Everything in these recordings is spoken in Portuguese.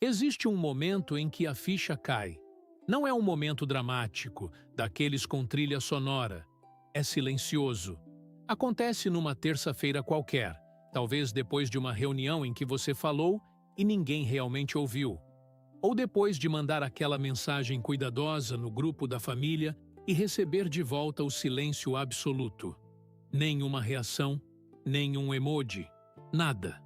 Existe um momento em que a ficha cai. Não é um momento dramático, daqueles com trilha sonora. É silencioso. Acontece numa terça-feira qualquer, talvez depois de uma reunião em que você falou e ninguém realmente ouviu. Ou depois de mandar aquela mensagem cuidadosa no grupo da família e receber de volta o silêncio absoluto. Nenhuma reação, nenhum emoji, nada.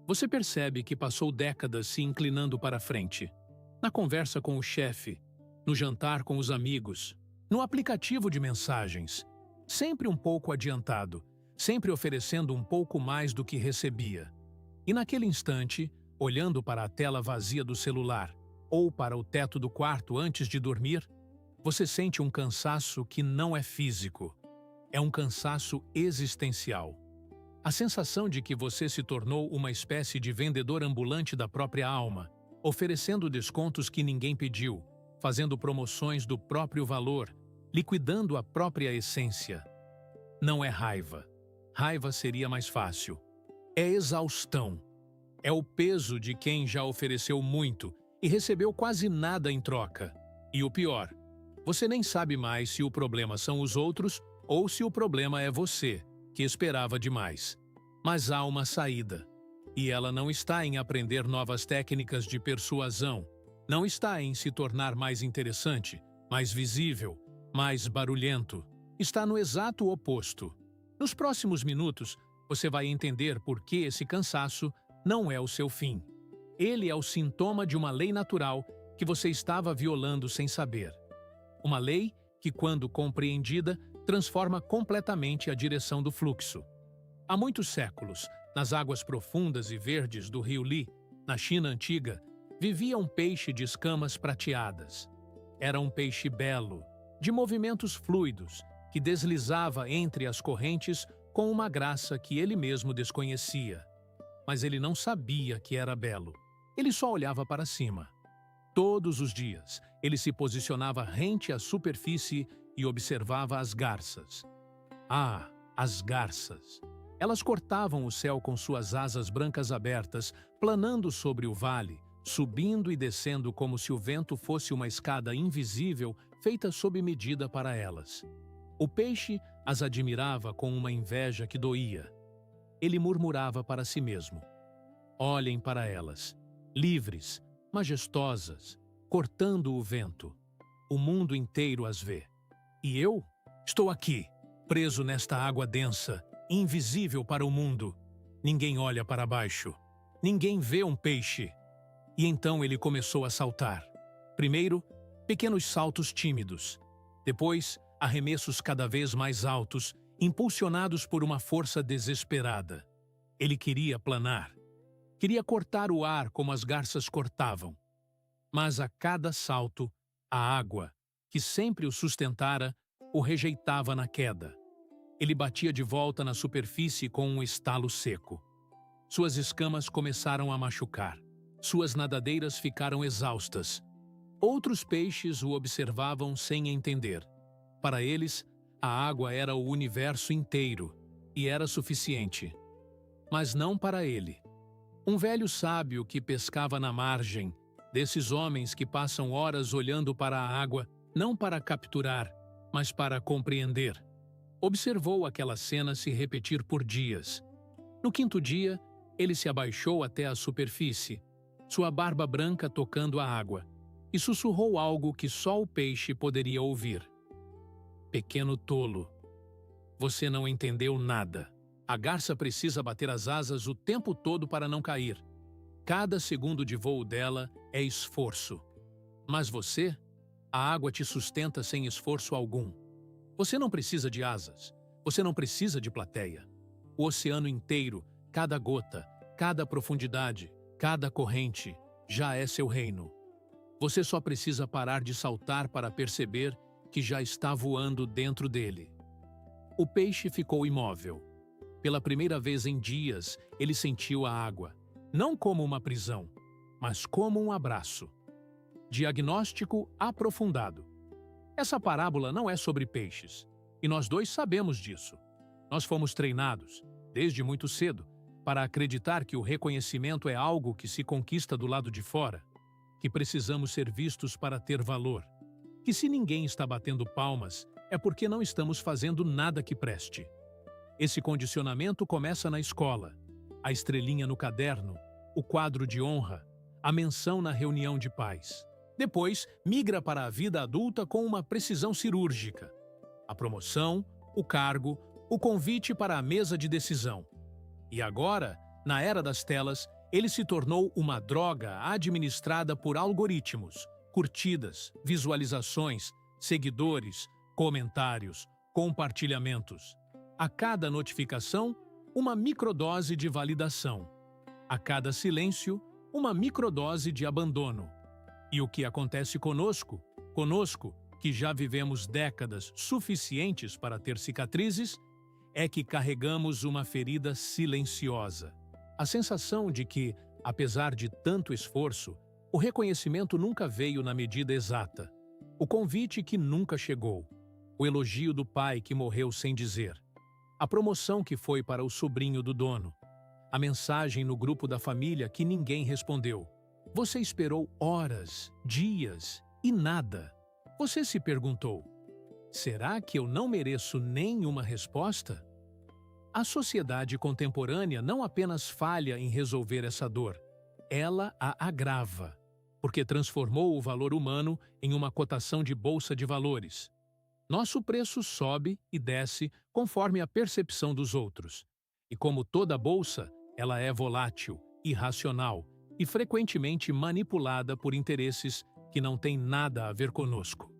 Você percebe que passou décadas se inclinando para frente. Na conversa com o chefe, no jantar com os amigos, no aplicativo de mensagens. Sempre um pouco adiantado, sempre oferecendo um pouco mais do que recebia. E naquele instante, olhando para a tela vazia do celular ou para o teto do quarto antes de dormir, você sente um cansaço que não é físico. É um cansaço existencial. A sensação de que você se tornou uma espécie de vendedor ambulante da própria alma, oferecendo descontos que ninguém pediu, fazendo promoções do próprio valor, liquidando a própria essência. Não é raiva. Raiva seria mais fácil. É exaustão. É o peso de quem já ofereceu muito e recebeu quase nada em troca. E o pior, você nem sabe mais se o problema são os outros ou se o problema é você, que esperava demais. Mas há uma saída. E ela não está em aprender novas técnicas de persuasão, não está em se tornar mais interessante, mais visível, mais barulhento. Está no exato oposto. Nos próximos minutos, você vai entender por que esse cansaço não é o seu fim. Ele é o sintoma de uma lei natural que você estava violando sem saber. Uma lei que, quando compreendida, transforma completamente a direção do fluxo. Há muitos séculos, nas águas profundas e verdes do rio Li, na China antiga, vivia um peixe de escamas prateadas. Era um peixe belo, de movimentos fluidos, que deslizava entre as correntes com uma graça que ele mesmo desconhecia. Mas ele não sabia que era belo. Ele só olhava para cima. Todos os dias, ele se posicionava rente à superfície e observava as garças. Ah, as garças! Elas cortavam o céu com suas asas brancas abertas, planando sobre o vale, subindo e descendo como se o vento fosse uma escada invisível feita sob medida para elas. O peixe as admirava com uma inveja que doía. Ele murmurava para si mesmo: olhem para elas, livres, majestosas, cortando o vento. O mundo inteiro as vê. E eu? Estou aqui, preso nesta água densa, invisível para o mundo. Ninguém olha para baixo. Ninguém vê um peixe. E então ele começou a saltar. Primeiro, pequenos saltos tímidos. Depois, arremessos cada vez mais altos, impulsionados por uma força desesperada. Ele queria planar. Queria cortar o ar como as garças cortavam. Mas a cada salto, a água, que sempre o sustentara, o rejeitava na queda. Ele batia de volta na superfície com um estalo seco. Suas escamas começaram a machucar. Suas nadadeiras ficaram exaustas. Outros peixes o observavam sem entender. Para eles, a água era o universo inteiro e era suficiente. Mas não para ele. Um velho sábio que pescava na margem, desses homens que passam horas olhando para a água, não para capturar, mas para compreender, observou aquela cena se repetir por dias. No quinto dia, ele se abaixou até a superfície, sua barba branca tocando a água, e sussurrou algo que só o peixe poderia ouvir. Pequeno tolo, você não entendeu nada. A garça precisa bater as asas o tempo todo para não cair. Cada segundo de voo dela é esforço. Mas você, a água te sustenta sem esforço algum. Você não precisa de asas. Você não precisa de plateia. O oceano inteiro, cada gota, cada profundidade, cada corrente, já é seu reino. Você só precisa parar de saltar para perceber que já está voando dentro dele. O peixe ficou imóvel. Pela primeira vez em dias, ele sentiu a água, não como uma prisão, mas como um abraço. Diagnóstico aprofundado. Essa parábola não é sobre peixes, e nós dois sabemos disso. Nós fomos treinados, desde muito cedo, para acreditar que o reconhecimento é algo que se conquista do lado de fora, que precisamos ser vistos para ter valor, que se ninguém está batendo palmas, é porque não estamos fazendo nada que preste. Esse condicionamento começa na escola, a estrelinha no caderno, o quadro de honra, a menção na reunião de pais. Depois, migra para a vida adulta com uma precisão cirúrgica. A promoção, o cargo, o convite para a mesa de decisão. E agora, na era das telas, ele se tornou uma droga administrada por algoritmos, curtidas, visualizações, seguidores, comentários, compartilhamentos. A cada notificação, uma microdose de validação. A cada silêncio, uma microdose de abandono. E o que acontece conosco, que já vivemos décadas suficientes para ter cicatrizes, é que carregamos uma ferida silenciosa. A sensação de que, apesar de tanto esforço, o reconhecimento nunca veio na medida exata. O convite que nunca chegou. O elogio do pai que morreu sem dizer. A promoção que foi para o sobrinho do dono. A mensagem no grupo da família que ninguém respondeu. Você esperou horas, dias e nada. Você se perguntou: será que eu não mereço nenhuma resposta? A sociedade contemporânea não apenas falha em resolver essa dor, ela a agrava, porque transformou o valor humano em uma cotação de bolsa de valores. Nosso preço sobe e desce conforme a percepção dos outros. E como toda bolsa, ela é volátil, irracional e frequentemente manipulada por interesses que não têm nada a ver conosco.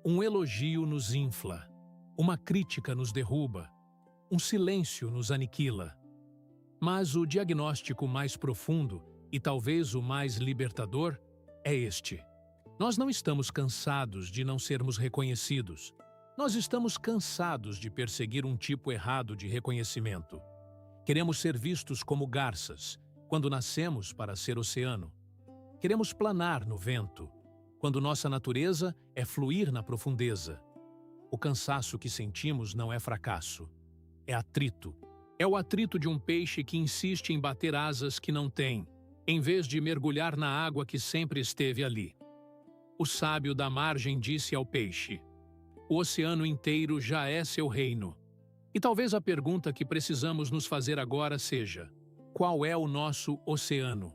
Um elogio nos infla, uma crítica nos derruba, um silêncio nos aniquila. Mas o diagnóstico mais profundo, e talvez o mais libertador, é este. Nós não estamos cansados de não sermos reconhecidos. Nós estamos cansados de perseguir um tipo errado de reconhecimento. Queremos ser vistos como garças, quando nascemos para ser oceano. Queremos planar no vento, quando nossa natureza é fluir na profundeza. O cansaço que sentimos não é fracasso, é atrito. É o atrito de um peixe que insiste em bater asas que não tem, em vez de mergulhar na água que sempre esteve ali. O sábio da margem disse ao peixe: o oceano inteiro já é seu reino. E talvez a pergunta que precisamos nos fazer agora seja: qual é o nosso oceano?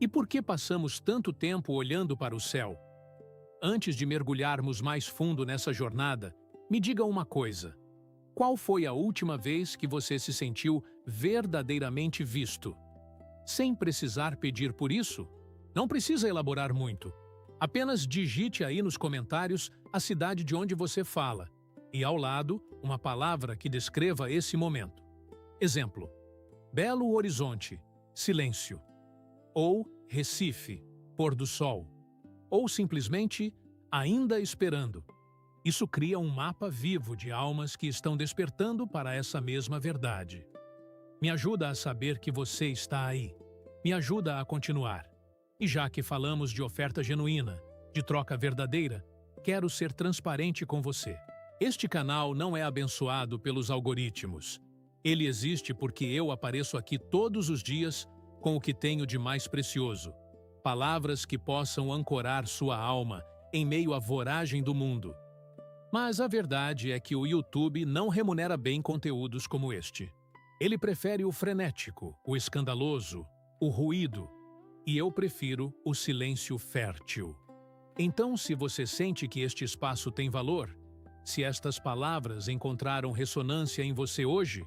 E por que passamos tanto tempo olhando para o céu? Antes de mergulharmos mais fundo nessa jornada, me diga uma coisa. Qual foi a última vez que você se sentiu verdadeiramente visto? Sem precisar pedir por isso? Não precisa elaborar muito. Apenas digite aí nos comentários a cidade de onde você fala e, ao lado, uma palavra que descreva esse momento. Exemplo: Belo Horizonte, silêncio. Ou Recife, pôr do sol. Ou simplesmente ainda esperando. Isso cria um mapa vivo de almas que estão despertando para essa mesma verdade. Me ajuda a saber que você está aí. Me ajuda a continuar. E já que falamos de oferta genuína, de troca verdadeira, quero ser transparente com você. Este canal não é abençoado pelos algoritmos. Ele existe porque eu apareço aqui todos os dias com o que tenho de mais precioso. Palavras que possam ancorar sua alma em meio à voragem do mundo. Mas a verdade é que o YouTube não remunera bem conteúdos como este. Ele prefere o frenético, o escandaloso, o ruído, e eu prefiro o silêncio fértil. Então, se você sente que este espaço tem valor, se estas palavras encontraram ressonância em você hoje,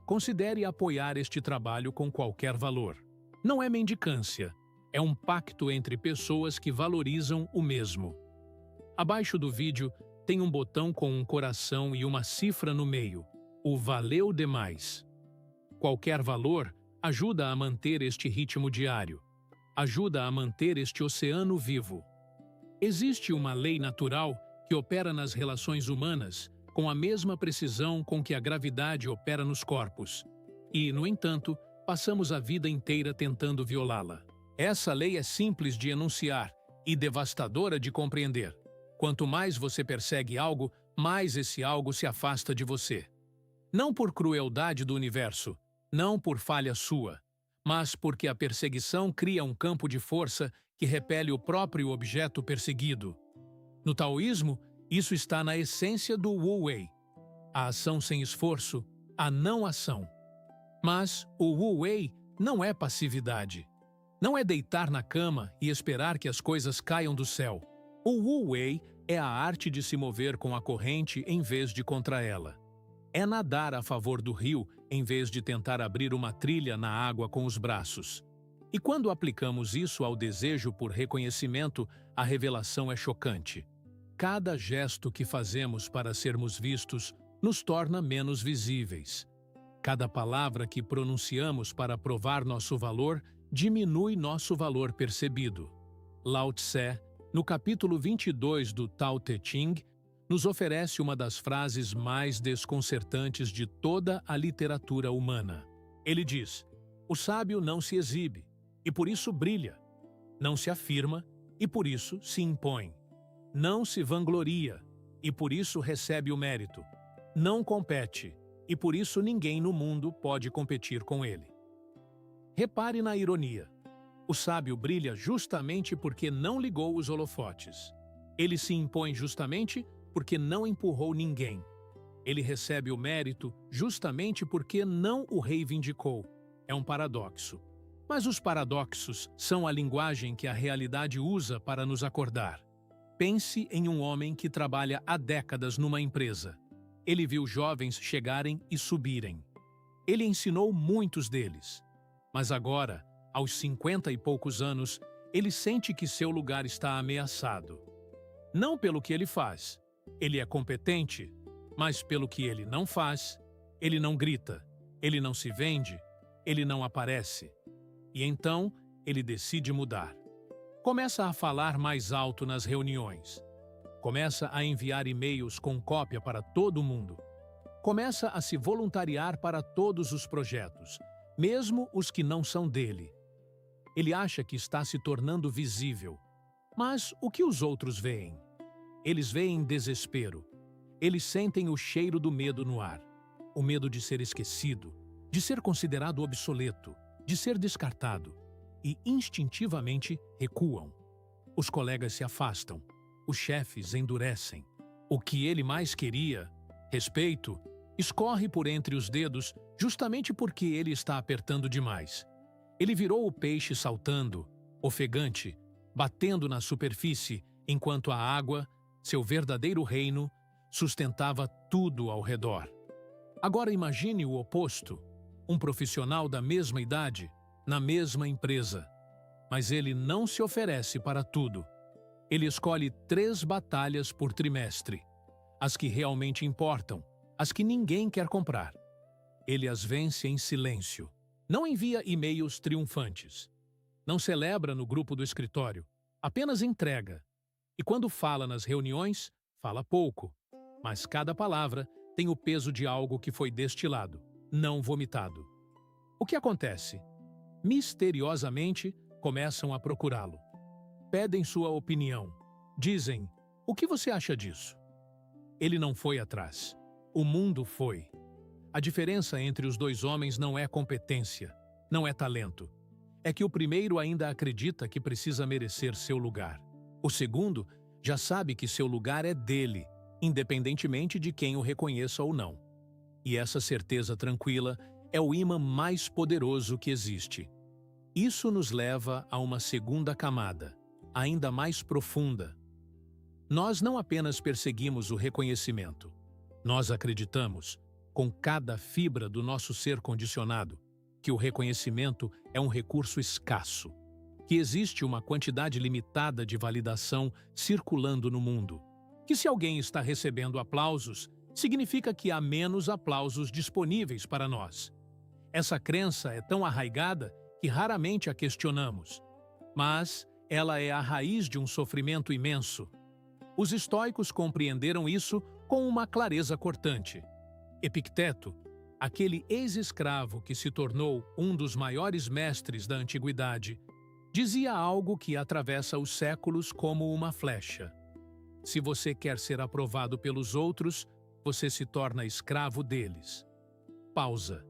considere apoiar este trabalho com qualquer valor. Não é mendicância, é um pacto entre pessoas que valorizam o mesmo. Abaixo do vídeo tem um botão com um coração e uma cifra no meio, o valeu demais. Qualquer valor ajuda a manter este ritmo diário, ajuda a manter este oceano vivo. Existe uma lei natural que opera nas relações humanas com a mesma precisão com que a gravidade opera nos corpos. E, no entanto, passamos a vida inteira tentando violá-la. Essa lei é simples de enunciar e devastadora de compreender. Quanto mais você persegue algo, mais esse algo se afasta de você. Não por crueldade do universo, não por falha sua, mas porque a perseguição cria um campo de força que repele o próprio objeto perseguido. No taoísmo, isso está na essência do Wu Wei, a ação sem esforço, a não ação. Mas o Wu Wei não é passividade. Não é deitar na cama e esperar que as coisas caiam do céu. O Wu Wei é a arte de se mover com a corrente em vez de contra ela. É nadar a favor do rio em vez de tentar abrir uma trilha na água com os braços. E quando aplicamos isso ao desejo por reconhecimento, a revelação é chocante. Cada gesto que fazemos para sermos vistos nos torna menos visíveis. Cada palavra que pronunciamos para provar nosso valor diminui nosso valor percebido. Lao Tse, no capítulo 22 do Tao Te Ching, nos oferece uma das frases mais desconcertantes de toda a literatura humana. Ele diz: o sábio não se exibe, e por isso brilha. Não se afirma, e por isso se impõe. Não se vangloria, e por isso recebe o mérito. Não compete, e por isso ninguém no mundo pode competir com ele. Repare na ironia. O sábio brilha justamente porque não ligou os holofotes. Ele se impõe justamente porque não empurrou ninguém. Ele recebe o mérito justamente porque não o reivindicou. É um paradoxo. Mas os paradoxos são a linguagem que a realidade usa para nos acordar. Pense em um homem que trabalha há décadas numa empresa. Ele viu jovens chegarem e subirem. Ele ensinou muitos deles. Mas agora, aos 50 e poucos anos, ele sente que seu lugar está ameaçado. Não pelo que ele faz. Ele é competente, mas pelo que ele não faz, ele não grita, ele não se vende, ele não aparece. E então, ele decide mudar. Começa a falar mais alto nas reuniões. Começa a enviar e-mails com cópia para todo mundo. Começa a se voluntariar para todos os projetos, mesmo os que não são dele. Ele acha que está se tornando visível. Mas o que os outros veem? Eles veem desespero. Eles sentem o cheiro do medo no ar. O medo de ser esquecido, de ser considerado obsoleto, de ser descartado. E instintivamente recuam. Os colegas se afastam. Os chefes endurecem. O que ele mais queria, respeito, escorre por entre os dedos justamente porque ele está apertando demais. Ele virou o peixe saltando, ofegante, batendo na superfície, enquanto a água, seu verdadeiro reino, sustentava tudo ao redor. Agora imagine o oposto, um profissional da mesma idade, na mesma empresa. Mas ele não se oferece para tudo. Ele escolhe 3 batalhas por trimestre, as que realmente importam, as que ninguém quer comprar. Ele as vence em silêncio. Não envia e-mails triunfantes. Não celebra no grupo do escritório, apenas entrega. E quando fala nas reuniões, fala pouco, mas cada palavra tem o peso de algo que foi destilado, não vomitado. O que acontece? Misteriosamente, começam a procurá-lo. Pedem sua opinião. Dizem: o que você acha disso? Ele não foi atrás. O mundo foi. A diferença entre os 2 homens não é competência, não é talento. É que o primeiro ainda acredita que precisa merecer seu lugar. O segundo já sabe que seu lugar é dele, independentemente de quem o reconheça ou não. E essa certeza tranquila é o imã mais poderoso que existe. Isso nos leva a uma segunda camada, ainda mais profunda. Nós não apenas perseguimos o reconhecimento. Nós acreditamos, com cada fibra do nosso ser condicionado, que o reconhecimento é um recurso escasso, que existe uma quantidade limitada de validação circulando no mundo, que se alguém está recebendo aplausos, significa que há menos aplausos disponíveis para nós. Essa crença é tão arraigada que raramente a questionamos, mas ela é a raiz de um sofrimento imenso. Os estoicos compreenderam isso com uma clareza cortante. Epicteto, aquele ex-escravo que se tornou um dos maiores mestres da antiguidade, dizia algo que atravessa os séculos como uma flecha. Se você quer ser aprovado pelos outros, você se torna escravo deles. Pausa.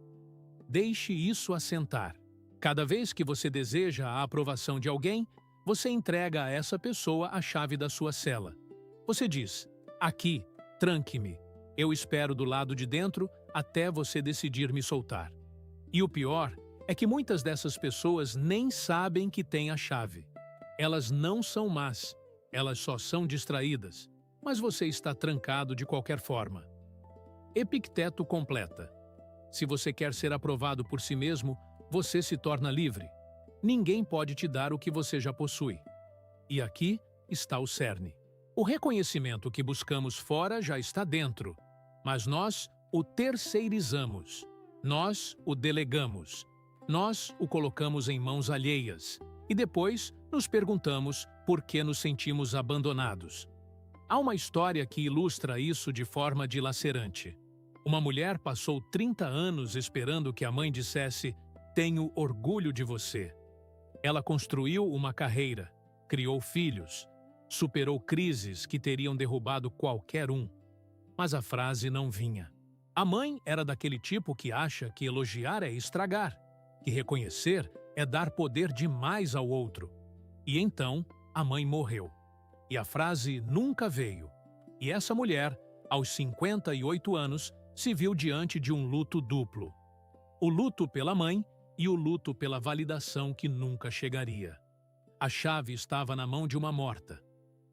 Deixe isso assentar. Cada vez que você deseja a aprovação de alguém, você entrega a essa pessoa a chave da sua cela. Você diz: aqui, tranque-me. Eu espero do lado de dentro até você decidir me soltar. E o pior é que muitas dessas pessoas nem sabem que têm a chave. Elas não são más, elas só são distraídas, mas você está trancado de qualquer forma. Epicteto completa: se você quer ser aprovado por si mesmo, você se torna livre. Ninguém pode te dar o que você já possui. E aqui está o cerne. O reconhecimento que buscamos fora já está dentro, mas nós o terceirizamos, nós o delegamos, nós o colocamos em mãos alheias e depois nos perguntamos por que nos sentimos abandonados. Há uma história que ilustra isso de forma dilacerante. Uma mulher passou 30 anos esperando que a mãe dissesse: "Tenho orgulho de você." Ela construiu uma carreira, criou filhos, superou crises que teriam derrubado qualquer um. Mas a frase não vinha. A mãe era daquele tipo que acha que elogiar é estragar, que reconhecer é dar poder demais ao outro. E então, a mãe morreu. E a frase nunca veio. E essa mulher, aos 58 anos, se viu diante de um luto duplo. O luto pela mãe e o luto pela validação que nunca chegaria. A chave estava na mão de uma morta.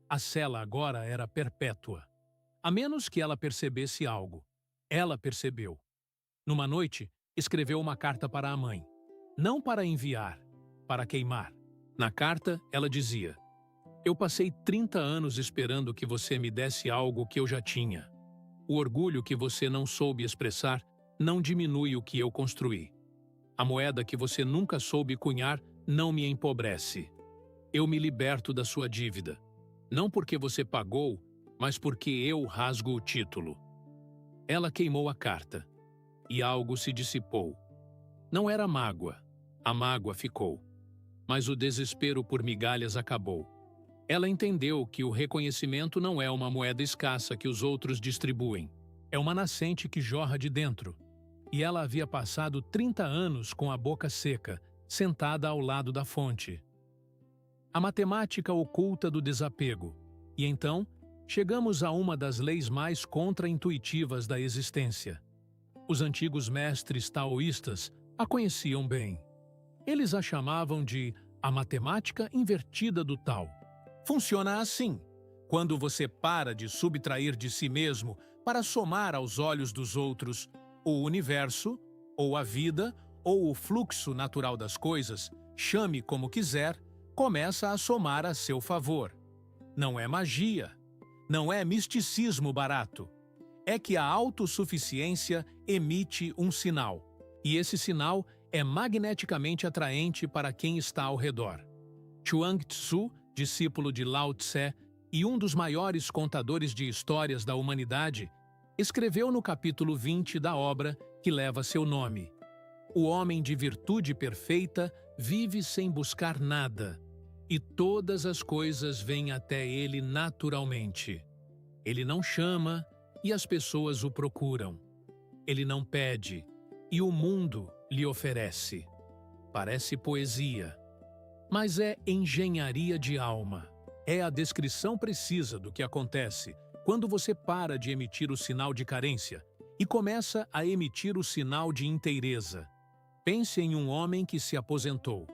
A cela agora era perpétua. A menos que ela percebesse algo. Ela percebeu. Numa noite, escreveu uma carta para a mãe. Não para enviar, para queimar. Na carta, ela dizia: "Eu passei 30 anos esperando que você me desse algo que eu já tinha. O orgulho que você não soube expressar não diminui o que eu construí. A moeda que você nunca soube cunhar não me empobrece. Eu me liberto da sua dívida. Não porque você pagou, mas porque eu rasgo o título." Ela queimou a carta. E algo se dissipou. Não era mágoa. A mágoa ficou. Mas o desespero por migalhas acabou. Ela entendeu que o reconhecimento não é uma moeda escassa que os outros distribuem. É uma nascente que jorra de dentro. E ela havia passado 30 anos com a boca seca, sentada ao lado da fonte. A matemática oculta do desapego. E então, chegamos a uma das leis mais contra-intuitivas da existência. Os antigos mestres taoístas a conheciam bem. Eles a chamavam de a matemática invertida do Tao. Funciona assim: quando você para de subtrair de si mesmo para somar aos olhos dos outros o universo, ou a vida, ou o fluxo natural das coisas, chame como quiser, começa a somar a seu favor. Não é magia, não é misticismo barato. É que a autossuficiência emite um sinal, e esse sinal é magneticamente atraente para quem está ao redor. Chuang Tzu, discípulo de Lao Tse e um dos maiores contadores de histórias da humanidade, escreveu no capítulo 20 da obra que leva seu nome: "O homem de virtude perfeita vive sem buscar nada, e todas as coisas vêm até ele naturalmente. Ele não chama, e as pessoas o procuram. Ele não pede, e o mundo lhe oferece." Parece poesia, mas é engenharia de alma. É a descrição precisa do que acontece quando você para de emitir o sinal de carência e começa a emitir o sinal de inteireza. Pense em um homem que se aposentou.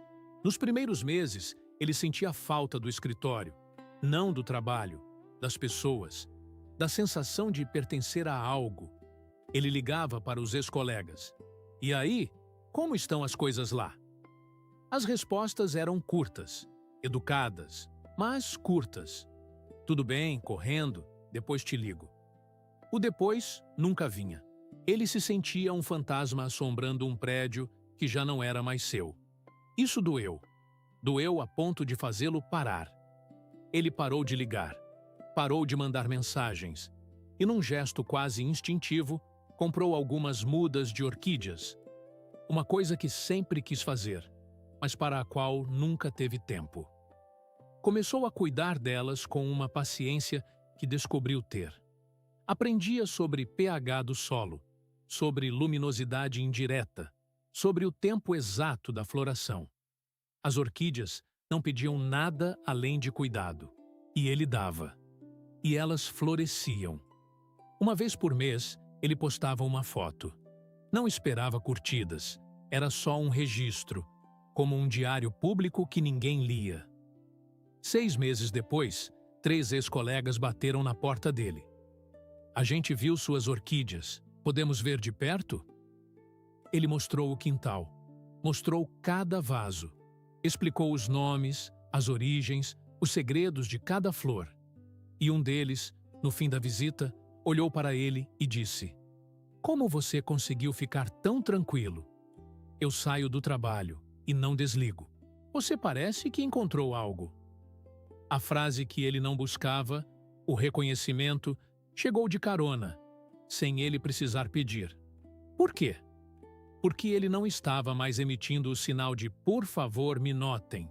Nos primeiros meses, ele sentia falta do escritório, não do trabalho, das pessoas, da sensação de pertencer a algo. Ele ligava para os ex-colegas. "E aí, como estão as coisas lá?" As respostas eram curtas, educadas, mas curtas. "Tudo bem, correndo, depois te ligo." O depois nunca vinha. Ele se sentia um fantasma assombrando um prédio que já não era mais seu. Isso doeu. Doeu a ponto de fazê-lo parar. Ele parou de ligar, parou de mandar mensagens e, num gesto quase instintivo, comprou algumas mudas de orquídeas. Uma coisa que sempre quis fazer, mas para a qual nunca teve tempo. Começou a cuidar delas com uma paciência que descobriu ter. Aprendia sobre pH do solo, sobre luminosidade indireta, sobre o tempo exato da floração. As orquídeas não pediam nada além de cuidado, e ele dava. E elas floresciam. Uma vez por mês, ele postava uma foto. Não esperava curtidas, era só um registro, como um diário público que ninguém lia. 6 meses depois, 3 ex-colegas bateram na porta dele. A gente viu suas orquídeas. Podemos ver de perto? Ele mostrou o quintal. Mostrou cada vaso. Explicou os nomes, as origens, os segredos de cada flor. E um deles, no fim da visita, olhou para ele e disse: "Como você conseguiu ficar tão tranquilo? Eu saio do trabalho e não desligo. Você parece que encontrou algo." A frase que ele não buscava, o reconhecimento, chegou de carona, sem ele precisar pedir. Por quê? Porque ele não estava mais emitindo o sinal de "por favor, me notem".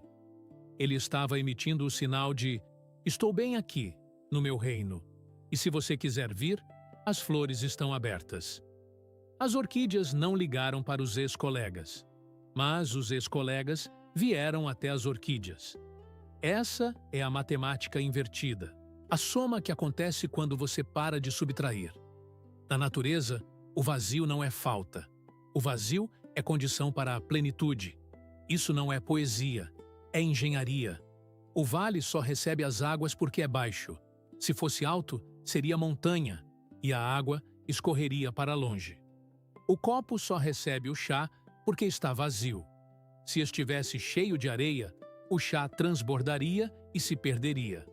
Ele estava emitindo o sinal de "estou bem aqui, no meu reino, e se você quiser vir, as flores estão abertas." As orquídeas não ligaram para os ex-colegas, mas os ex-colegas vieram até as orquídeas. Essa é a matemática invertida, a soma que acontece quando você para de subtrair. Na natureza, o vazio não é falta. O vazio é condição para a plenitude. Isso não é poesia, é engenharia. O vale só recebe as águas porque é baixo. Se fosse alto, seria montanha, e a água escorreria para longe. O copo só recebe o chá porque está vazio. Se estivesse cheio de areia, o chá transbordaria e se perderia.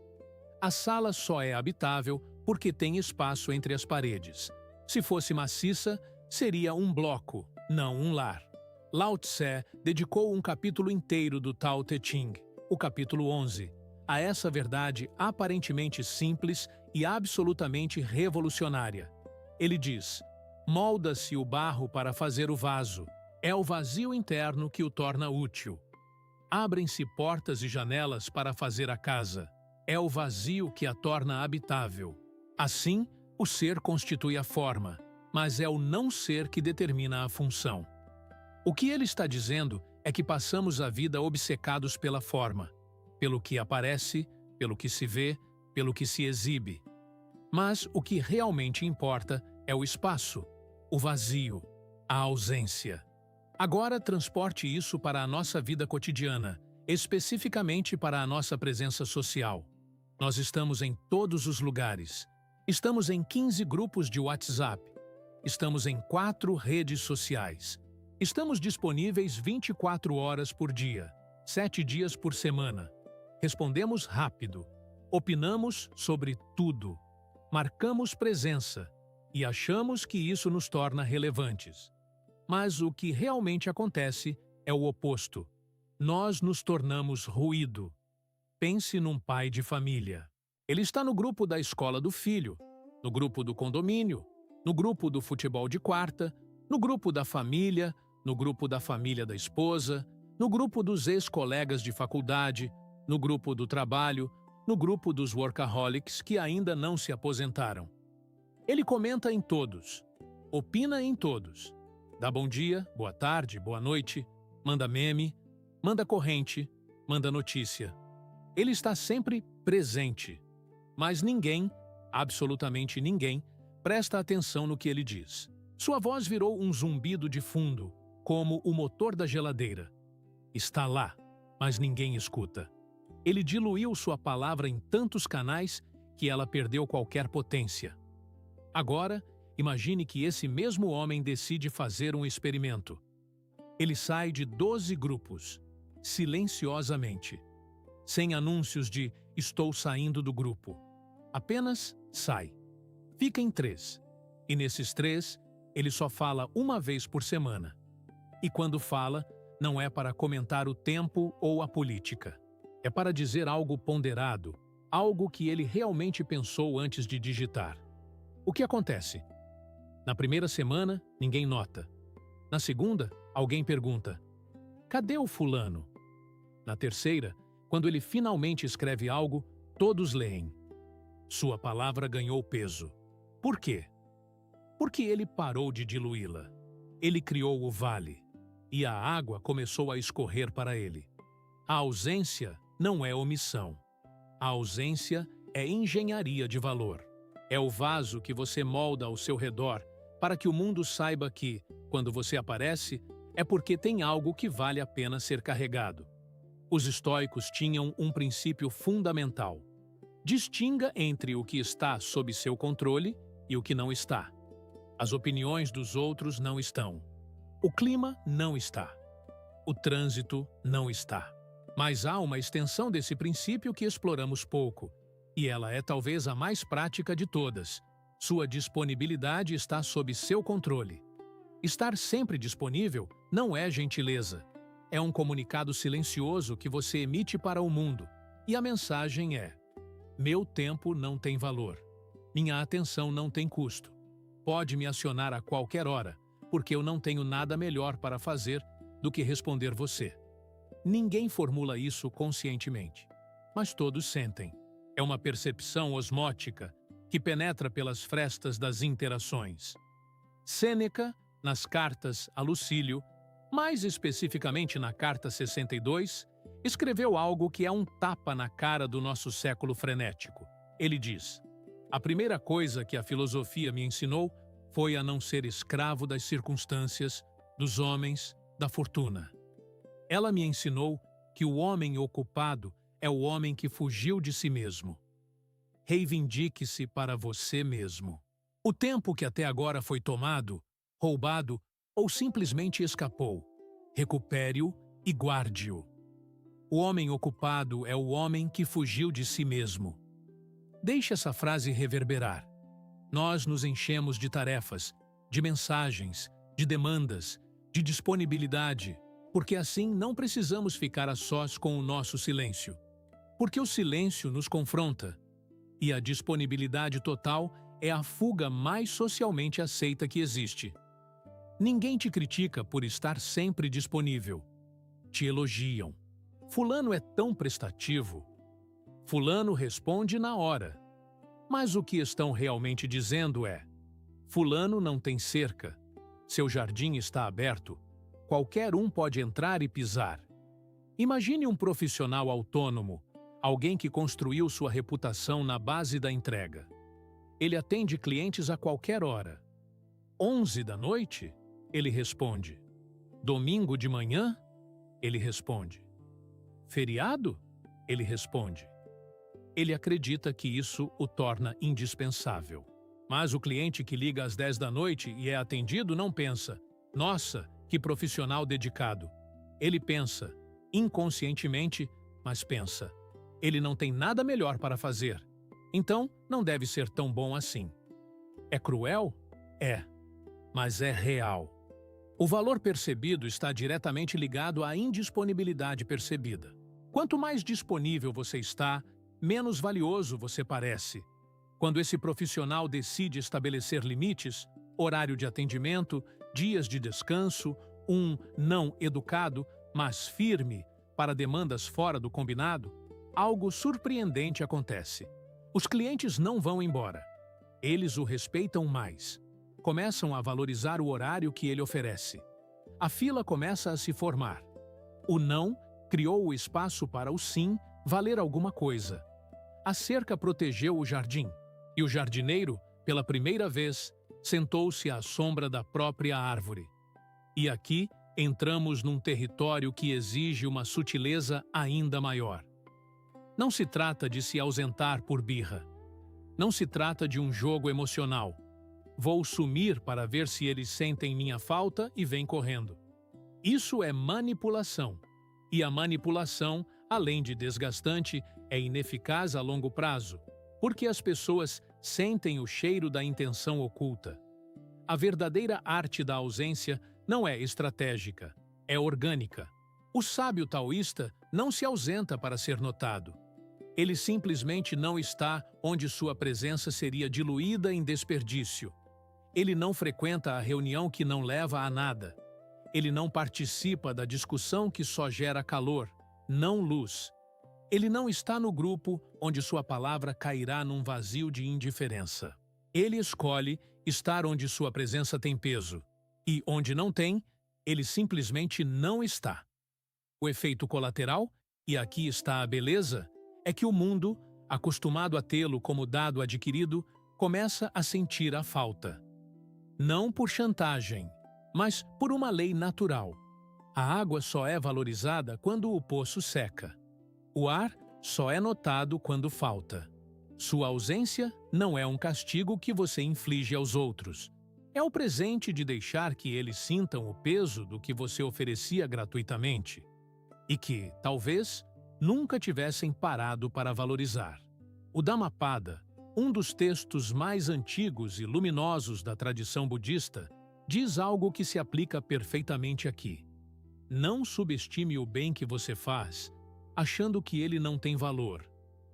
A sala só é habitável porque tem espaço entre as paredes. Se fosse maciça, seria um bloco, não um lar. Lao Tse dedicou um capítulo inteiro do Tao Te Ching, o capítulo 11, a essa verdade aparentemente simples e absolutamente revolucionária. Ele diz: "Molda-se o barro para fazer o vaso. É o vazio interno que o torna útil. Abrem-se portas e janelas para fazer a casa. É o vazio que a torna habitável. Assim, o ser constitui a forma, mas é o não ser que determina a função." O que ele está dizendo é que passamos a vida obcecados pela forma, pelo que aparece, pelo que se vê, pelo que se exibe. Mas o que realmente importa é o espaço, o vazio, a ausência. Agora transporte isso para a nossa vida cotidiana, especificamente para a nossa presença social. Nós estamos em todos os lugares. Estamos em 15 grupos de WhatsApp. Estamos em 4 redes sociais. Estamos disponíveis 24 horas por dia, 7 dias por semana. Respondemos rápido. Opinamos sobre tudo. Marcamos presença e achamos que isso nos torna relevantes. Mas o que realmente acontece é o oposto. Nós nos tornamos ruído. Pense num pai de família. Ele está no grupo da escola do filho, no grupo do condomínio, no grupo do futebol de quarta, no grupo da família, no grupo da família da esposa, no grupo dos ex-colegas de faculdade, no grupo do trabalho, no grupo dos workaholics que ainda não se aposentaram. Ele comenta em todos, opina em todos, dá bom dia, boa tarde, boa noite, manda meme, manda corrente, manda notícia. Ele está sempre presente, mas ninguém, absolutamente ninguém, presta atenção no que ele diz. Sua voz virou um zumbido de fundo, como o motor da geladeira. Está lá, mas ninguém escuta. Ele diluiu sua palavra em tantos canais que ela perdeu qualquer potência. Agora, imagine que esse mesmo homem decide fazer um experimento. Ele sai de 12 grupos, silenciosamente, sem anúncios de "estou saindo do grupo". Apenas sai. Fica em 3. E nesses 3, ele só fala uma vez por semana. E quando fala, não é para comentar o tempo ou a política. É para dizer algo ponderado, algo que ele realmente pensou antes de digitar. O que acontece? Na primeira semana, ninguém nota. Na segunda, alguém pergunta: "Cadê o fulano?" Na terceira, quando ele finalmente escreve algo, todos leem. Sua palavra ganhou peso. Por quê? Porque ele parou de diluí-la. Ele criou o vale. e a água começou a escorrer para ele. A ausência não é omissão. A ausência é engenharia de valor. É o vaso que você molda ao seu redor para que o mundo saiba que, quando você aparece, é porque tem algo que vale a pena ser carregado. Os estoicos tinham um princípio fundamental. Distinga entre o que está sob seu controle e o que não está. As opiniões dos outros não estão. O clima não está. O trânsito não está. Mas há uma extensão desse princípio que exploramos pouco, e ela é talvez a mais prática de todas. Sua disponibilidade está sob seu controle. Estar sempre disponível não é gentileza. É um comunicado silencioso que você emite para o mundo. E a mensagem é: meu tempo não tem valor. Minha atenção não tem custo. Pode me acionar a qualquer hora, porque eu não tenho nada melhor para fazer do que responder você. Ninguém formula isso conscientemente, mas todos sentem. É uma percepção osmótica que penetra pelas frestas das interações. Sêneca, nas cartas a Lucílio, mais especificamente na carta 62, escreveu algo que é um tapa na cara do nosso século frenético. Ele diz: a primeira coisa que a filosofia me ensinou foi a não ser escravo das circunstâncias, dos homens, da fortuna. Ela me ensinou que o homem ocupado é o homem que fugiu de si mesmo. Reivindique-se para você mesmo. O tempo que até agora foi tomado, roubado ou simplesmente escapou, recupere-o e guarde-o. O homem ocupado é o homem que fugiu de si mesmo. Deixe essa frase reverberar. Nós nos enchemos de tarefas, de mensagens, de demandas, de disponibilidade, porque assim não precisamos ficar a sós com o nosso silêncio. Porque o silêncio nos confronta, e a disponibilidade total é a fuga mais socialmente aceita que existe. Ninguém te critica por estar sempre disponível. Te elogiam. Fulano é tão prestativo. Fulano responde na hora. Mas o que estão realmente dizendo é: fulano não tem cerca. Seu jardim está aberto. Qualquer um pode entrar e pisar. Imagine um profissional autônomo, alguém que construiu sua reputação na base da entrega. Ele atende clientes a qualquer hora. 11 da noite? Ele responde. Domingo de manhã? Ele responde. Feriado? Ele responde. Ele acredita que isso o torna indispensável. Mas o cliente que liga às 10 da noite e é atendido não pensa: nossa, que profissional dedicado. Ele pensa, inconscientemente, mas pensa: ele não tem nada melhor para fazer. Então, não deve ser tão bom assim. É cruel? É. Mas é real. O valor percebido está diretamente ligado à indisponibilidade percebida. Quanto mais disponível você está, menos valioso você parece. Quando esse profissional decide estabelecer limites, horário de atendimento, dias de descanso, um não educado, mas firme, para demandas fora do combinado, algo surpreendente acontece. Os clientes não vão embora. Eles o respeitam mais. Começam a valorizar o horário que ele oferece. A fila começa a se formar. O não criou o espaço para o sim valer alguma coisa. A cerca protegeu o jardim, e o jardineiro, pela primeira vez, sentou-se à sombra da própria árvore. E aqui entramos num território que exige uma sutileza ainda maior. Não se trata de se ausentar por birra. Não se trata de um jogo emocional. Vou sumir para ver se eles sentem minha falta e vêm correndo. Isso é manipulação. E a manipulação, além de desgastante, é ineficaz a longo prazo, porque as pessoas sentem o cheiro da intenção oculta. A verdadeira arte da ausência não é estratégica, é orgânica. O sábio taoísta não se ausenta para ser notado. Ele simplesmente não está onde sua presença seria diluída em desperdício. Ele não frequenta a reunião que não leva a nada. Ele não participa da discussão que só gera calor, não luz. Ele não está no grupo onde sua palavra cairá num vazio de indiferença. Ele escolhe estar onde sua presença tem peso. E onde não tem, Ele simplesmente não está. O efeito colateral, e aqui está a beleza, é que o mundo, acostumado a tê-lo como dado adquirido, começa a sentir a falta. Não por chantagem, mas por uma lei natural. A água só é valorizada quando o poço seca. O ar só é notado quando falta. Sua ausência não é um castigo que você inflige aos outros. É o presente de deixar que eles sintam o peso do que você oferecia gratuitamente e que, talvez, nunca tivessem parado para valorizar. O Dhammapada, um dos textos mais antigos e luminosos da tradição budista, diz algo que se aplica perfeitamente aqui. Não subestime o bem que você faz, achando que ele não tem valor.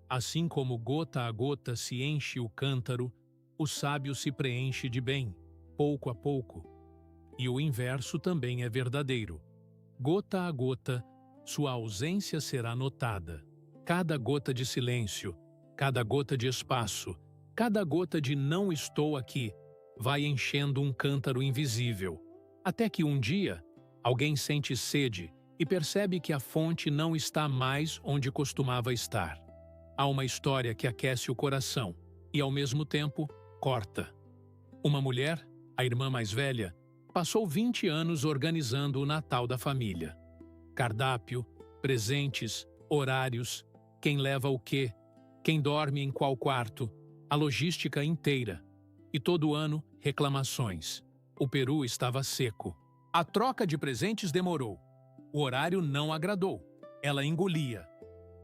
Assim como gota a gota se enche o cântaro, o sábio se preenche de bem, pouco a pouco. E o inverso também é verdadeiro. Gota a gota, sua ausência será notada. Cada gota de silêncio, cada gota de espaço, cada gota de não estou aqui, vai enchendo um cântaro invisível, até que um dia alguém sente sede e percebe que a fonte não está mais onde costumava estar. Há uma história que aquece o coração e, ao mesmo tempo, corta. Uma mulher, a irmã mais velha, passou 20 anos organizando o Natal da família. Cardápio, presentes, horários, quem leva o quê, quem dorme em qual quarto, a logística inteira. E todo ano, reclamações. O peru estava seco. A troca de presentes demorou. O horário não agradou. Ela engolia.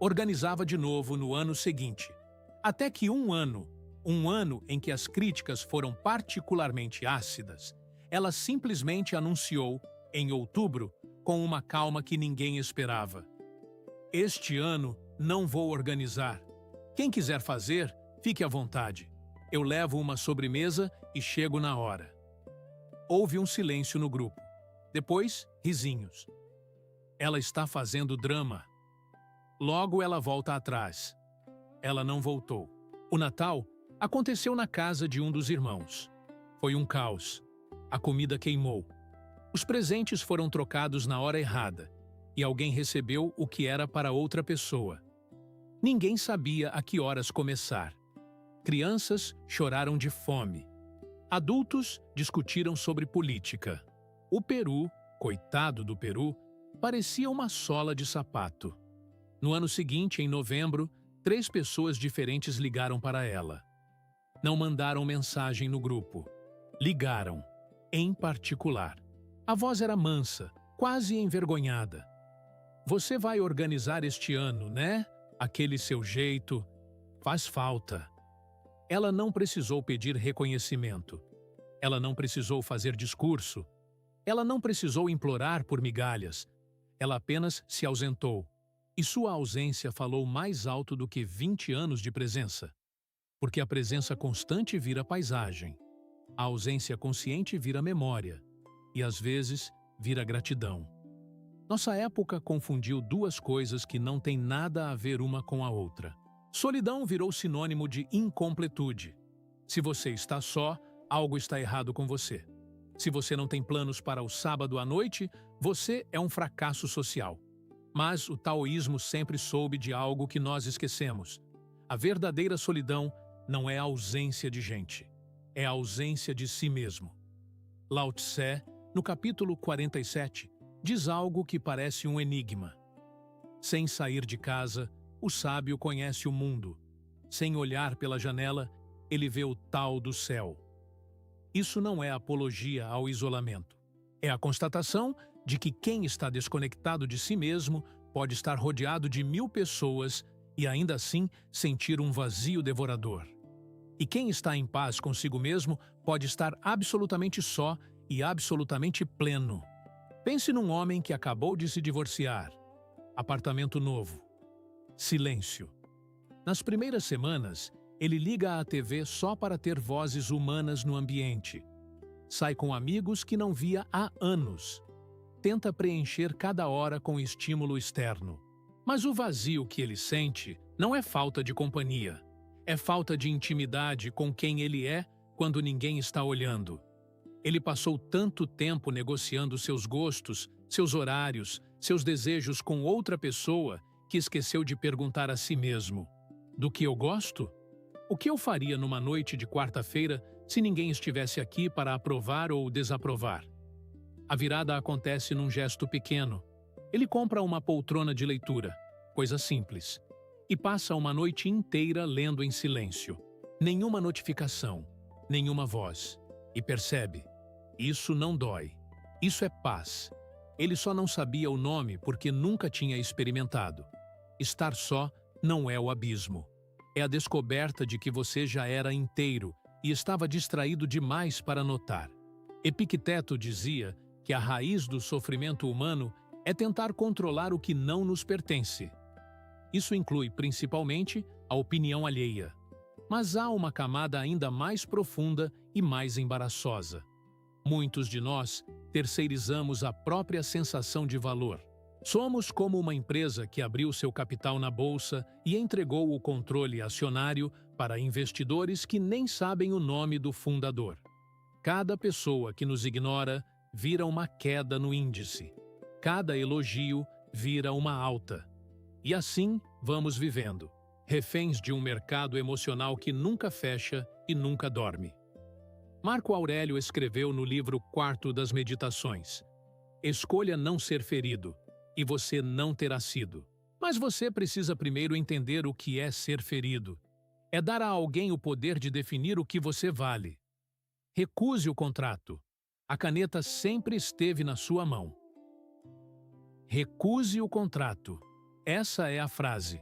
Organizava de novo no ano seguinte. Até que um ano em que as críticas foram particularmente ácidas, ela simplesmente anunciou, em outubro, com uma calma que ninguém esperava: "Este ano não vou organizar. Quem quiser fazer, fique à vontade. Eu levo uma sobremesa e chego na hora." Houve um silêncio no grupo. Depois, risinhos. Ela está fazendo drama. Logo ela volta atrás. Ela não voltou. O Natal aconteceu na casa de um dos irmãos. Foi um caos. A comida queimou. Os presentes foram trocados na hora errada e alguém recebeu o que era para outra pessoa. Ninguém sabia a que horas começar. Crianças choraram de fome. Adultos discutiram sobre política. O peru, coitado do peru, parecia uma sola de sapato. No ano seguinte, em novembro, 3 pessoas diferentes ligaram para ela. Não mandaram mensagem no grupo. Ligaram, em particular. A voz era mansa, quase envergonhada. "Você vai organizar este ano, né? Aquele seu jeito. Faz falta." Ela não precisou pedir reconhecimento. Ela não precisou fazer discurso. Ela não precisou implorar por migalhas. Ela apenas se ausentou. E sua ausência falou mais alto do que 20 anos de presença. Porque a presença constante vira paisagem. A ausência consciente vira memória. E, às vezes, vira gratidão. Nossa época confundiu duas coisas que não têm nada a ver uma com a outra. Solidão virou sinônimo de incompletude. Se você está só, algo está errado com você. Se você não tem planos para o sábado à noite, você é um fracasso social. Mas o taoísmo sempre soube de algo que nós esquecemos. A verdadeira solidão não é a ausência de gente, é a ausência de si mesmo. Lao Tse, no capítulo 47, diz algo que parece um enigma. Sem sair de casa, o sábio conhece o mundo. Sem olhar pela janela, ele vê o tal do céu. Isso não é apologia ao isolamento. É a constatação de que quem está desconectado de si mesmo pode estar rodeado de 1000 pessoas e ainda assim sentir um vazio devorador. E quem está em paz consigo mesmo pode estar absolutamente só e absolutamente pleno. Pense num homem que acabou de se divorciar. Apartamento novo. Silêncio. Nas primeiras semanas, ele liga à TV só para ter vozes humanas no ambiente. Sai com amigos que não via há anos. Tenta preencher cada hora com estímulo externo. Mas o vazio que ele sente não é falta de companhia. É falta de intimidade com quem ele é quando ninguém está olhando. Ele passou tanto tempo negociando seus gostos, seus horários, seus desejos com outra pessoa que esqueceu de perguntar a si mesmo: do que eu gosto? O que eu faria numa noite de quarta-feira se ninguém estivesse aqui para aprovar ou desaprovar? A virada acontece num gesto pequeno. Ele compra uma poltrona de leitura, coisa simples, e passa uma noite inteira lendo em silêncio. Nenhuma notificação, nenhuma voz. E percebe: isso não dói. Isso é paz. Ele só não sabia o nome porque nunca tinha experimentado. Estar só não é o abismo. É a descoberta de que você já era inteiro e estava distraído demais para notar. Epicteto dizia que a raiz do sofrimento humano é tentar controlar o que não nos pertence. Isso inclui, principalmente, a opinião alheia. Mas há uma camada ainda mais profunda e mais embaraçosa. Muitos de nós terceirizamos a própria sensação de valor. Somos como uma empresa que abriu seu capital na bolsa e entregou o controle acionário para investidores que nem sabem o nome do fundador. Cada pessoa que nos ignora vira uma queda no índice. Cada elogio vira uma alta. E assim vamos vivendo, reféns de um mercado emocional que nunca fecha e nunca dorme. Marco Aurélio escreveu no livro Quarto das Meditações: escolha não ser ferido, e você não terá sido. Mas você precisa primeiro entender o que é ser ferido. É dar a alguém o poder de definir o que você vale. Recuse o contrato. A caneta sempre esteve na sua mão. Recuse o contrato. Essa é a frase.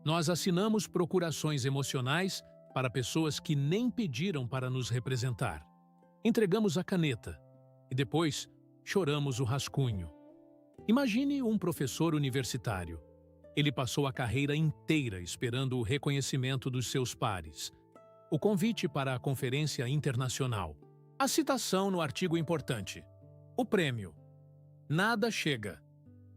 Nós assinamos procurações emocionais para pessoas que nem pediram para nos representar. Entregamos a caneta e depois choramos o rascunho. Imagine um professor universitário. Ele passou a carreira inteira esperando o reconhecimento dos seus pares, o convite para a conferência internacional, a citação no artigo importante, o prêmio. Nada chega.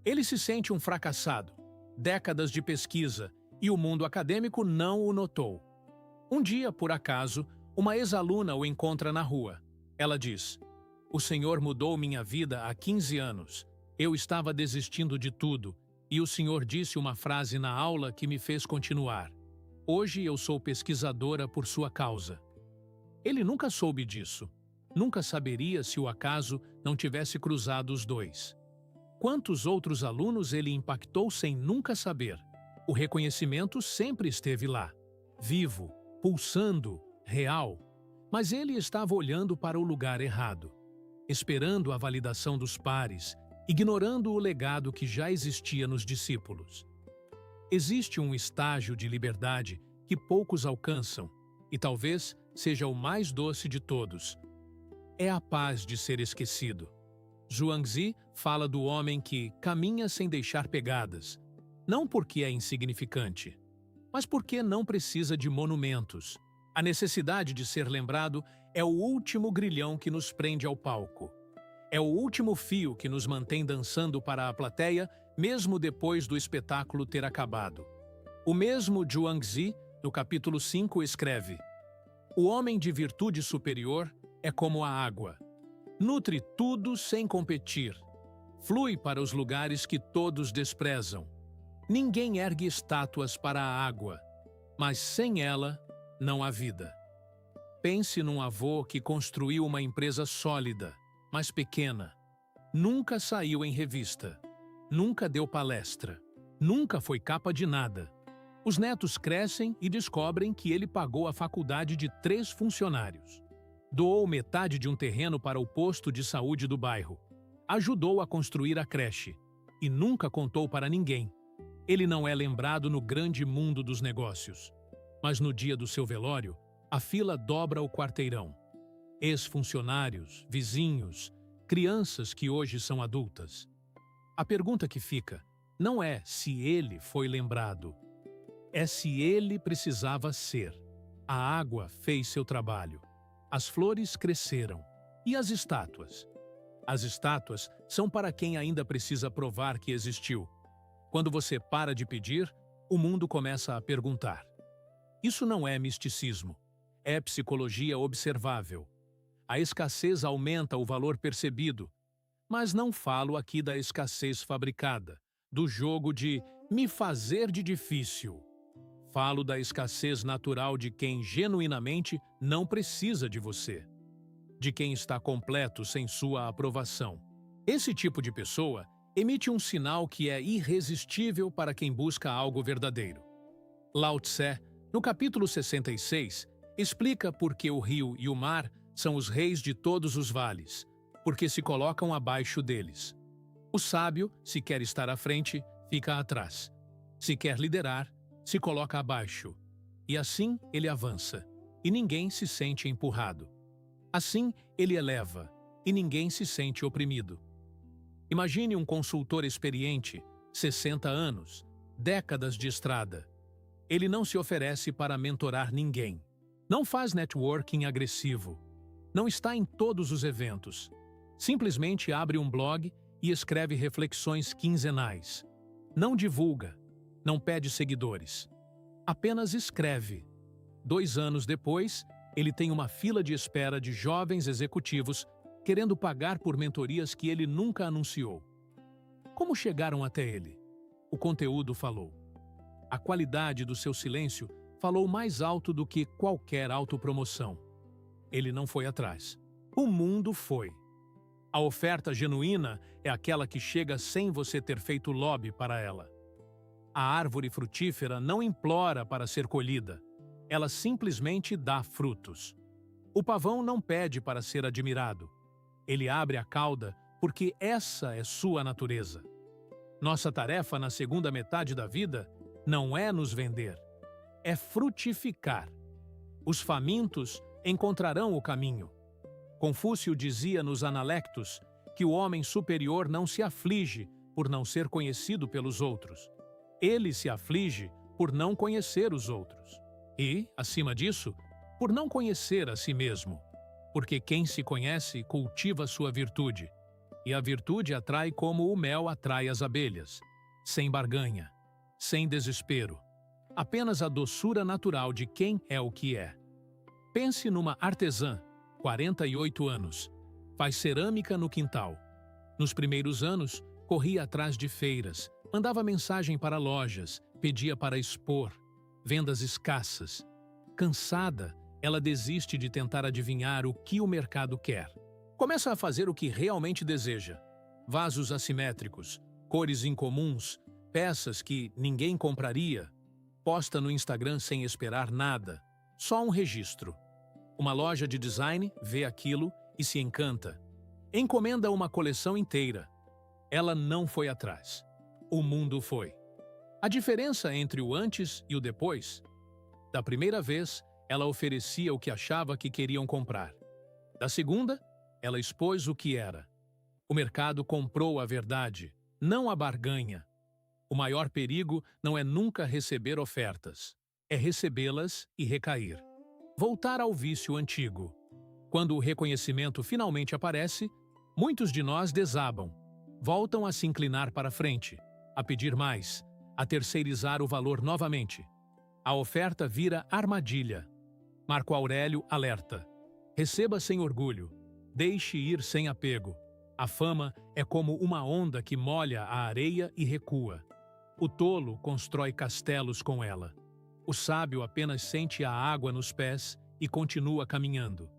Ele se sente um fracassado. Décadas de pesquisa e o mundo acadêmico não o notou. Um dia, por acaso, uma ex-aluna o encontra na rua. Ela diz: o senhor mudou minha vida há 15 anos. Eu estava desistindo de tudo, e o senhor disse uma frase na aula que me fez continuar. Hoje eu sou pesquisadora por sua causa. Ele nunca soube disso. Nunca saberia se o acaso não tivesse cruzado os dois. Quantos outros alunos ele impactou sem nunca saber? O reconhecimento sempre esteve lá, vivo, pulsando, real. Mas ele estava olhando para o lugar errado, esperando a validação dos pares, ignorando o legado que já existia nos discípulos. Existe um estágio de liberdade que poucos alcançam, e talvez seja o mais doce de todos. É a paz de ser esquecido. Zhuangzi fala do homem que caminha sem deixar pegadas, não porque é insignificante, mas porque não precisa de monumentos. A necessidade de ser lembrado é o último grilhão que nos prende ao palco. É o último fio que nos mantém dançando para a plateia, mesmo depois do espetáculo ter acabado. O mesmo Zhuangzi, no capítulo 5, escreve: o homem de virtude superior é como a água. Nutre tudo sem competir. Flui para os lugares que todos desprezam. Ninguém ergue estátuas para a água, mas sem ela não há vida. Pense num avô que construiu uma empresa sólida, mas pequena. Nunca saiu em revista. Nunca deu palestra. Nunca foi capa de nada. Os netos crescem e descobrem que ele pagou a faculdade de 3 funcionários. Doou metade de um terreno para o posto de saúde do bairro. Ajudou a construir a creche. E nunca contou para ninguém. Ele não é lembrado no grande mundo dos negócios. Mas no dia do seu velório, a fila dobra o quarteirão. Ex-funcionários, vizinhos, crianças que hoje são adultas. A pergunta que fica não é se ele foi lembrado. É se ele precisava ser. A água fez seu trabalho. As flores cresceram. E as estátuas? As estátuas são para quem ainda precisa provar que existiu. Quando você para de pedir, o mundo começa a perguntar. Isso não é misticismo. É psicologia observável. a escassez aumenta o valor percebido. Mas não falo aqui da escassez fabricada, do jogo de me fazer de difícil. Falo da escassez natural de quem genuinamente não precisa de você, de quem está completo sem sua aprovação. Esse tipo de pessoa emite um sinal que é irresistível para quem busca algo verdadeiro. Lao Tse, no capítulo 66, explica por que o rio e o mar são os reis de todos os vales, porque se colocam abaixo deles. O sábio, se quer estar à frente, fica atrás. Se quer liderar, se coloca abaixo. E assim ele avança, e ninguém se sente empurrado. Assim ele eleva, e ninguém se sente oprimido. Imagine um consultor experiente, 60 anos, décadas de estrada. Ele não se oferece para mentorar ninguém. Não faz networking agressivo. Não está em todos os eventos. Simplesmente abre um blog e escreve reflexões quinzenais. Não divulga. Não pede seguidores. Apenas escreve. 2 anos depois, ele tem uma fila de espera de jovens executivos querendo pagar por mentorias que ele nunca anunciou. Como chegaram até ele? O conteúdo falou. A qualidade do seu silêncio falou mais alto do que qualquer autopromoção. Ele não foi atrás. O mundo foi. A oferta genuína é aquela que chega sem você ter feito lobby para ela. A árvore frutífera não implora para ser colhida. Ela simplesmente dá frutos. O pavão não pede para ser admirado. Ele abre a cauda porque essa é sua natureza. Nossa tarefa na segunda metade da vida não é nos vender, é frutificar. Os famintos encontrarão o caminho. Confúcio dizia nos Analectos que o homem superior não se aflige por não ser conhecido pelos outros. Ele se aflige por não conhecer os outros. E, acima disso, por não conhecer a si mesmo. Porque quem se conhece cultiva sua virtude. E a virtude atrai como o mel atrai as abelhas. Sem barganha, sem desespero. Apenas a doçura natural de quem é o que é. Pense numa artesã, 48 anos. Faz cerâmica no quintal. Nos primeiros anos, corria atrás de feiras, mandava mensagem para lojas, pedia para expor, vendas escassas. Cansada, ela desiste de tentar adivinhar o que o mercado quer. Começa a fazer o que realmente deseja. Vasos assimétricos, cores incomuns, peças que ninguém compraria. Posta no Instagram sem esperar nada, só um registro. Uma loja de design vê aquilo e se encanta. Encomenda uma coleção inteira. Ela não foi atrás. O mundo foi. A diferença entre o antes e o depois? Da primeira vez, ela oferecia o que achava que queriam comprar. Da segunda, ela expôs o que era. O mercado comprou a verdade, não a barganha. O maior perigo não é nunca receber ofertas, é recebê-las e recair. Voltar ao vício antigo. Quando o reconhecimento finalmente aparece, muitos de nós desabam. Voltam a se inclinar para frente, a pedir mais, a terceirizar o valor novamente. A oferta vira armadilha. Marco Aurélio alerta. Receba sem orgulho. Deixe ir sem apego. A fama é como uma onda que molha a areia e recua. O tolo constrói castelos com ela. O sábio apenas sente a água nos pés e continua caminhando.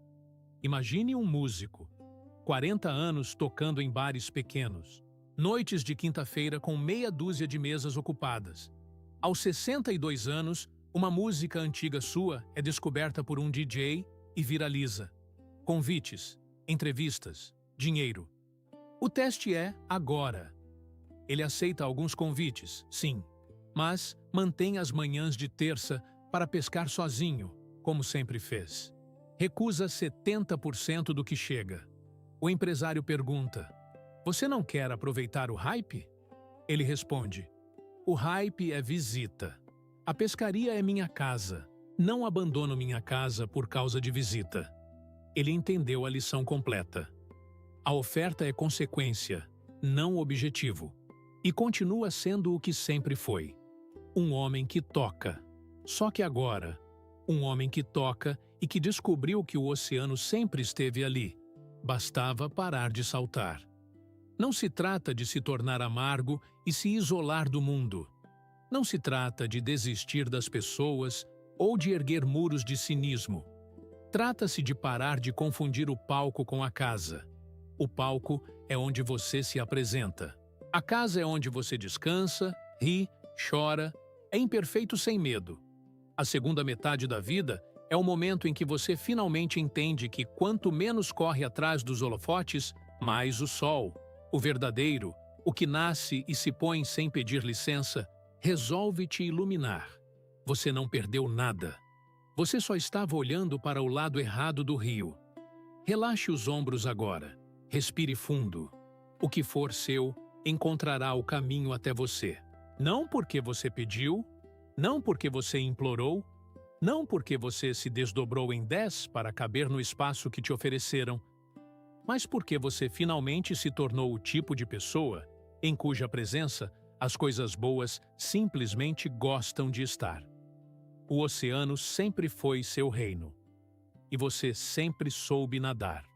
Imagine um músico. 40 anos tocando em bares pequenos. Noites de quinta-feira com meia dúzia de mesas ocupadas. Aos 62 anos, uma música antiga sua é descoberta por um DJ e viraliza. Convites, entrevistas, dinheiro. O teste é agora. Ele aceita alguns convites, sim, mas mantém as manhãs de terça para pescar sozinho, como sempre fez. Recusa 70% do que chega. O empresário pergunta: "Você não quer aproveitar o hype?" Ele responde: "O hype é visita. A pescaria é minha casa. Não abandono minha casa por causa de visita." Ele entendeu a lição completa. A oferta é consequência, não objetivo. E continua sendo o que sempre foi. Um homem que toca. Só que agora, Um homem que toca e que descobriu que o oceano sempre esteve ali. Bastava parar de saltar. Não se trata de se tornar amargo e se isolar do mundo. Não se trata de desistir das pessoas ou de erguer muros de cinismo. Trata-se de parar de confundir o palco com a casa. O palco é onde você se apresenta. A casa é onde você descansa, ri, chora, é imperfeito sem medo. A segunda metade da vida é o momento em que você finalmente entende que quanto menos corre atrás dos holofotes, mais o sol, o verdadeiro, o que nasce e se põe sem pedir licença, resolve te iluminar. Você não perdeu nada. Você só estava olhando para o lado errado do rio. Relaxe os ombros agora. Respire fundo. O que for seu encontrará o caminho até você. Não porque você pediu, não porque você implorou, não porque você se desdobrou em 10 para caber no espaço que te ofereceram, mas porque você finalmente se tornou o tipo de pessoa em cuja presença as coisas boas simplesmente gostam de estar. O oceano sempre foi seu reino, e você sempre soube nadar.